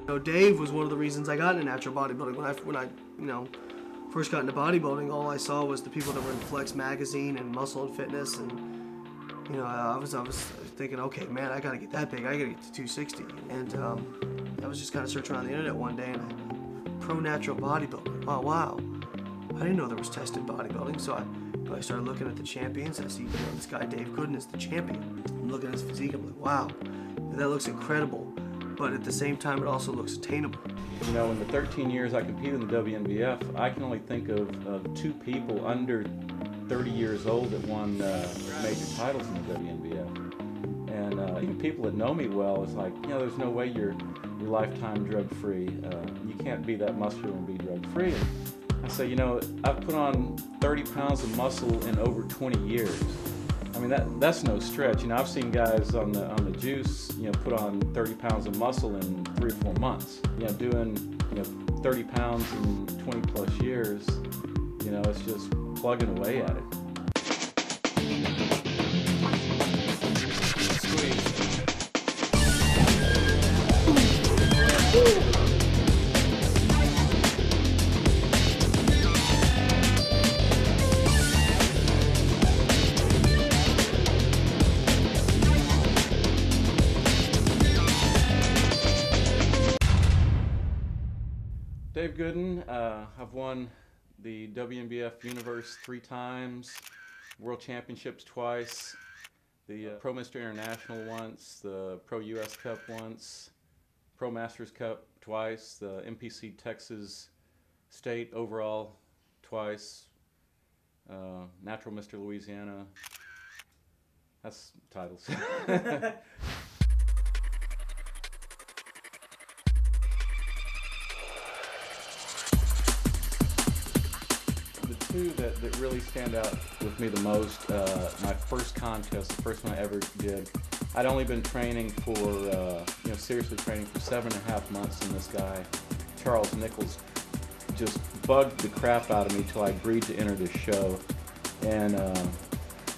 You know, Dave was one of the reasons I got into natural bodybuilding. When I first got into bodybuilding, all I saw was the people that were in Flex magazine and Muscle and Fitness, and you know, I was thinking, okay, man, I gotta get that big. I gotta get to 260. And I was just kind of searching on the internet one day, and pro natural bodybuilder. Oh wow, I didn't know there was tested bodybuilding. So I started looking at the champions. I see, you know, this guy Dave Goodin is the champion. I'm looking at his physique. I'm like, wow, that looks incredible. But at the same time, it also looks attainable. You know, in the 13 years I competed in the WNBF, I can only think of 2 people under 30 years old that won major titles in the WNBF. And even people that know me well, it's like, you know, there's no way you're lifetime drug-free. You can't be that muscular and be drug-free. And I say, you know, I've put on 30 pounds of muscle in over 20 years. I mean, that's no stretch. You know, I've seen guys on the juice, you know, put on 30 pounds of muscle in 3 or 4 months. You know, doing, you know, 30 pounds in 20 plus years, you know, it's just plugging away at it. Dave Goodin, I've won the WNBF Universe 3 times, World Championships twice, the Pro Mr. International once, the Pro US Cup once, Pro Masters Cup twice, the MPC Texas State overall twice, Natural Mr. Louisiana. That's titles. Two that really stand out with me the most, my first contest, the first one I ever did, I'd only been training for, you know, seriously training for 7.5 months, and this guy, Charles Nichols, just bugged the crap out of me till I agreed to enter this show. And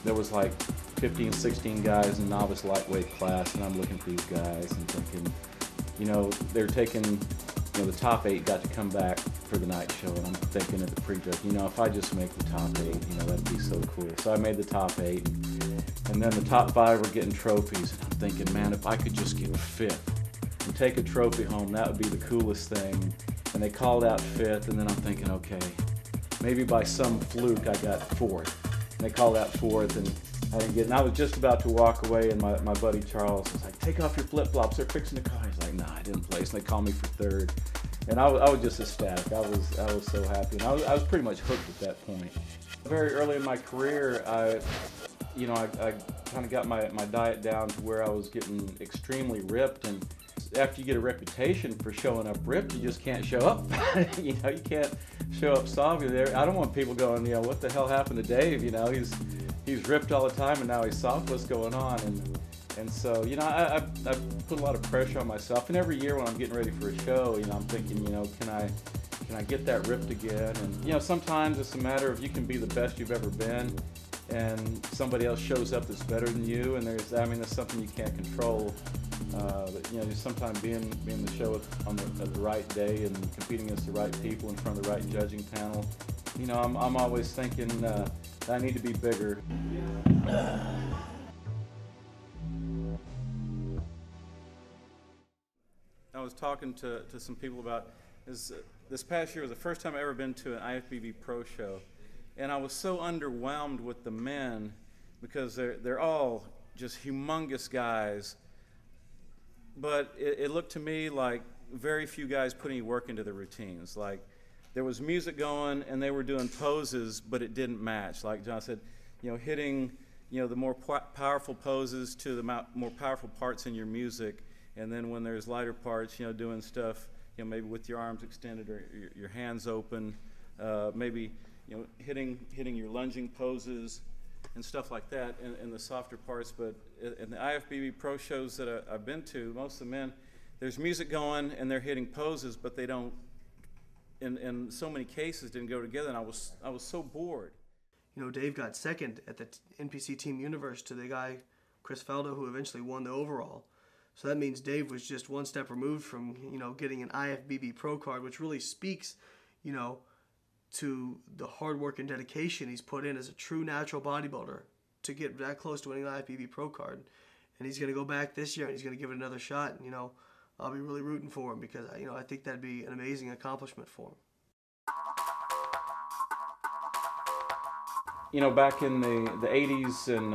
there was like 15, 16 guys in novice lightweight class, and I'm looking for these guys and thinking, you know, they're taking, you know, the top 8 got to come back for the night show, and I'm thinking at the pre-judge, you know, if I just make the top 8, you know, that'd be so cool. So I made the top 8, and then the top 5 were getting trophies, and I'm thinking, man, if I could just get 5th and take a trophy home, that would be the coolest thing. And they called out 5th, and then I'm thinking, okay, maybe by some fluke I got 4th. And they called out 4th, and I didn't get, and I was just about to walk away, and my buddy Charles was like, take off your flip-flops, they're fixing the car. He's like, nah, I didn't place, and they called me for 3rd. And I was just ecstatic. I was so happy, and I was pretty much hooked at that point. Very early in my career, I kind of got my diet down to where I was getting extremely ripped. And after you get a reputation for showing up ripped, you just can't show up. You know, you can't show up soft. I don't want people going, you know, what the hell happened to Dave? You know, he's ripped all the time, and now he's soft. What's going on? And so, you know, I put a lot of pressure on myself. And every year when I'm getting ready for a show, you know, I'm thinking, you know, can I get that ripped again? And, you know, sometimes it's a matter of you can be the best you've ever been, and somebody else shows up that's better than you. And that's something you can't control. But, you know, just sometimes being the show at the right day and competing against the right people in front of the right judging panel. You know, I'm always thinking that I need to be bigger. I was talking to some people about this past year was the first time I've ever been to an IFBB Pro show, and I was so underwhelmed with the men because they're all just humongous guys, but it looked to me like very few guys put any work into their routines. Like there was music going and they were doing poses, but it didn't match. Like John said, you know, hitting, you know, the more powerful poses to the more powerful parts in your music. And then when there's lighter parts, you know, doing stuff, you know, maybe with your arms extended or your hands open, maybe, you know, hitting your lunging poses and stuff like that in the softer parts. But in the IFBB Pro shows that I've been to, most of the men, there's music going and they're hitting poses, but they don't, in so many cases, didn't go together, and I was so bored. You know, Dave got second at the NPC Team Universe to the guy, Chris Feldo, who eventually won the overall. So that means Dave was just one step removed from, you know, getting an IFBB Pro card, which really speaks, you know, to the hard work and dedication he's put in as a true natural bodybuilder to get that close to winning an IFBB Pro card. And he's going to go back this year and he's going to give it another shot. And, you know, I'll be really rooting for him because, you know, I think that'd be an amazing accomplishment for him. You know, back in the 80s and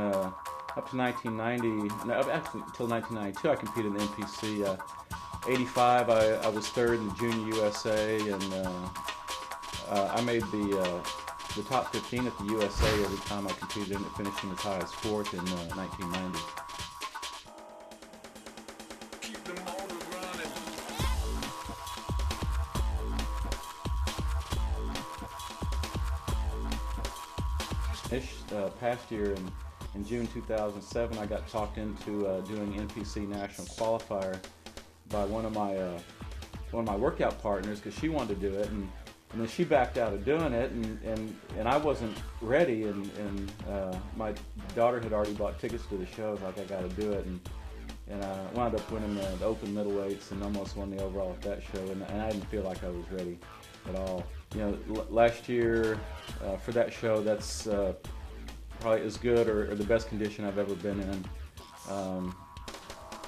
up to 1990, no, actually until 1992, I competed in the NPC. 85, I was third in the Junior USA, and I made the top 15 at the USA every time I competed in it, finishing as high as fourth in 1990. This past year in June 2007, I got talked into doing NPC National Qualifier by one of my workout partners because she wanted to do it, and then she backed out of doing it, and I wasn't ready, and my daughter had already bought tickets to the show. I was like, I got to do it, and I wound up winning the open middleweights and almost won the overall at that show, and I didn't feel like I was ready at all. You know, last year for that show, that's probably as good or the best condition I've ever been in.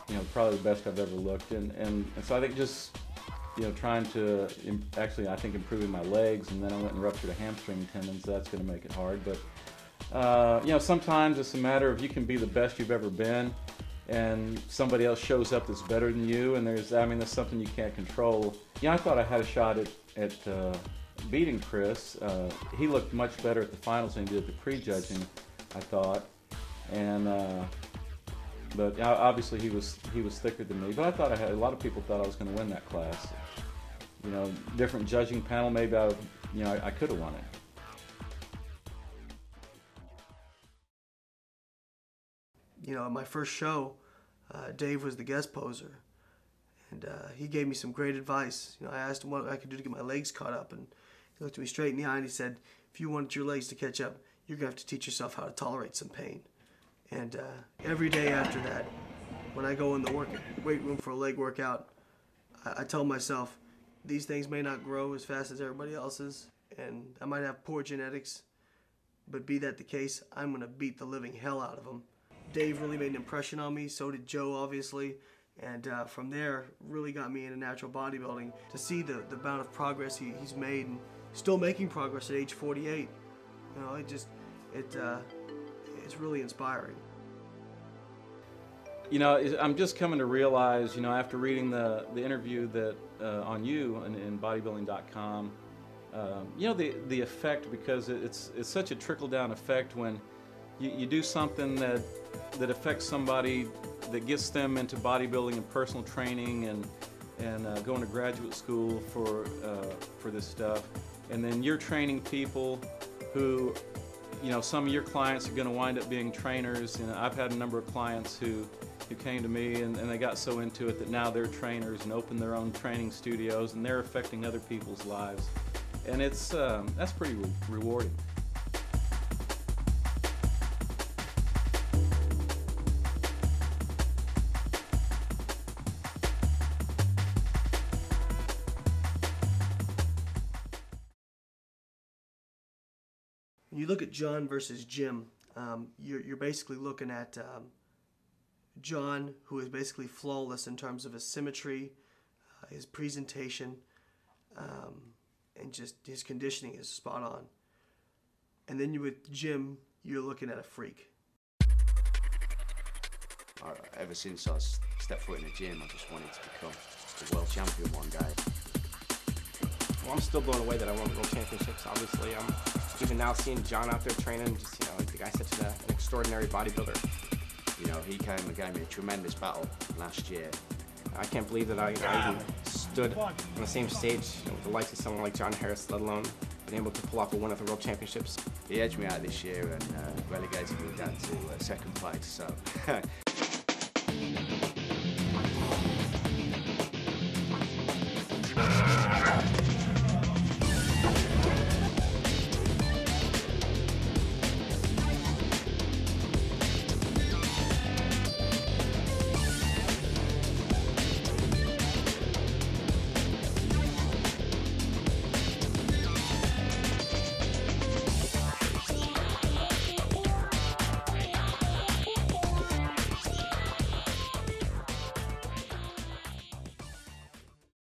You know, probably the best I've ever looked, and so I think just, you know, trying to actually, I think, improving my legs, and then I went and ruptured a hamstring tendon, so that's going to make it hard. But you know, sometimes it's a matter of you can be the best you've ever been, and somebody else shows up that's better than you, and that's something you can't control. Yeah, I thought I had a shot at beating Chris. He looked much better at the finals than he did at the prejudging, I thought, and but obviously he was thicker than me. But I thought a lot of people thought I was going to win that class. You know, different judging panel, maybe I could have won it. You know, at my first show, Dave was the guest poser, and he gave me some great advice. You know, I asked him what I could do to get my legs caught up, and he looked me straight in the eye and he said, if you wanted your legs to catch up, you're going to have to teach yourself how to tolerate some pain. And every day after that, when I go in the weight room for a leg workout, I tell myself, these things may not grow as fast as everybody else's, and I might have poor genetics, but be that the case, I'm going to beat the living hell out of them. Dave really made an impression on me, so did Joe, obviously, and from there, really got me into natural bodybuilding. To see the amount of progress he's made, and still making progress at age 48, you know, it's really inspiring. You know, I'm just coming to realize, you know, after reading the interview that on you in bodybuilding.com, you know, the effect, because it's such a trickle-down effect when you do something that affects somebody, that gets them into bodybuilding and personal training and going to graduate school for this stuff, and then you're training people who, you know, some of your clients are going to wind up being trainers. And I've had a number of clients who came to me and they got so into it that now they're trainers and open their own training studios, and they're affecting other people's lives, and it's that's pretty rewarding. When you look at John versus Jim, you're basically looking at John, who is basically flawless in terms of his symmetry, his presentation, and just his conditioning is spot on. And then with Jim, you're looking at a freak. Ever since I stepped foot in the gym, I just wanted to become the world champion one day. Well, I'm still blown away that I won world championships. Obviously, I'm even now seeing John out there training. Just, you know, like the guy said, an extraordinary bodybuilder. You know, he came and gave me a tremendous battle last year. I can't believe that I even stood on the same stage, you know, with the likes of someone like John Harris, let alone been able to pull off a win at the world championships. He edged me out this year and relegated me down to second place. So